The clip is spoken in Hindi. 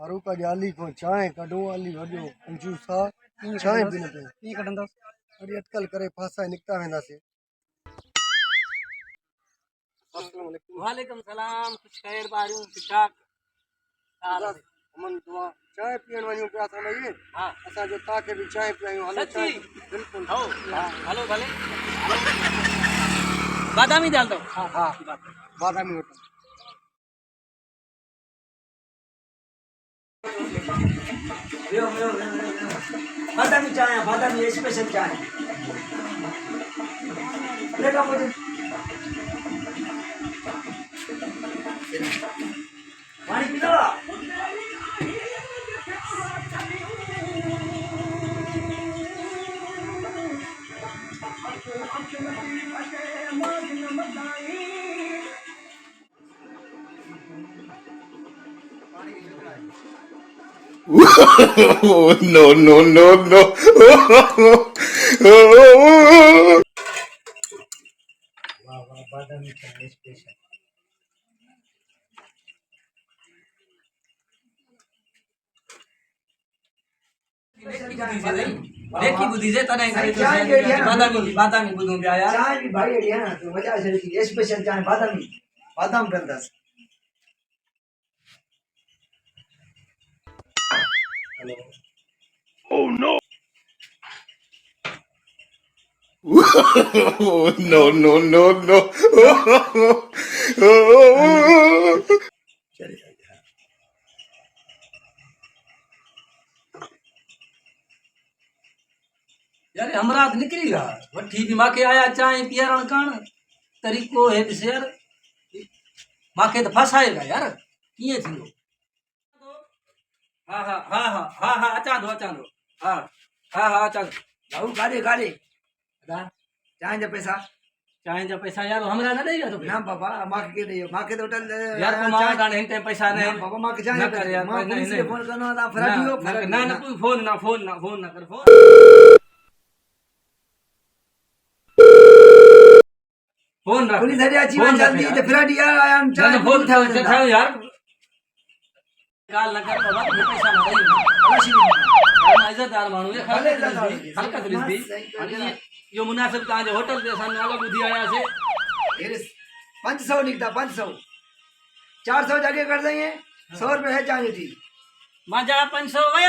फारूक जाली को चाय कढो वाली वॾो कंजूसा चाय बि न पियो कीअं कढंदसि? वरी अटकल करे फासा निकिता वेंदासीं। वालेकुम सलाम, कुछ खैर बारियूं ठीक ठाक? अमन दुआ चाय पीअण वञूं पिया असां ॿई। हा असां जो तव्हांखे बि चाय पियायूं। हलो चाय बिल्कुलु। हो हलो भले बादामी दाल दो। हा हा बादामी होटल। बादामी चाय, बादामी स्पेशल चाय। देखा मुझे पानी P low. No, no, no, no. वाह वाह बादामी चाय स्पेशल। देखी बुद्धि से तने करे तो बादामी बुद्धू पे आया चाय भी भाई है ना तो मजा से स्पेशल चाय बादामी बादाम गंदास। Hello No, no, no, no. चलिए यार हमरा तो निकली गा वठी भी माके आया चाय पियरण कण तरीको है शेर माके तो फसाएगा यार किए थियो। हां हां हां हां हां हां अचा दो हां हां हां अचा जाऊ गाड़ी गाड़ी दा चाय जा पैसा पैसा यार हमरा ना देगा तो ना बाबा मां के दियो मां के तो होटल यार को मां का नहीं टाइम पैसा नहीं बाबा मां के चाय ना कर यार मां पुलिस के फोन करना था फराडियो ना ना कोई फोन ना कर फोन फोन रख पुलिस हरिया जी में जल्दी ते फराडी यार आया हम चाय फोन उठा यार काल लगा तो बात पैसा ना दई हम इज्जतदार मानू है हल्का पुलिस दी यो मुनासिब का जो होटल के सामने वाला बुद्धि आया से 500 निकता 500 400 जगह कर देंगे 100 रुपए है चाय थी मजा 500 वया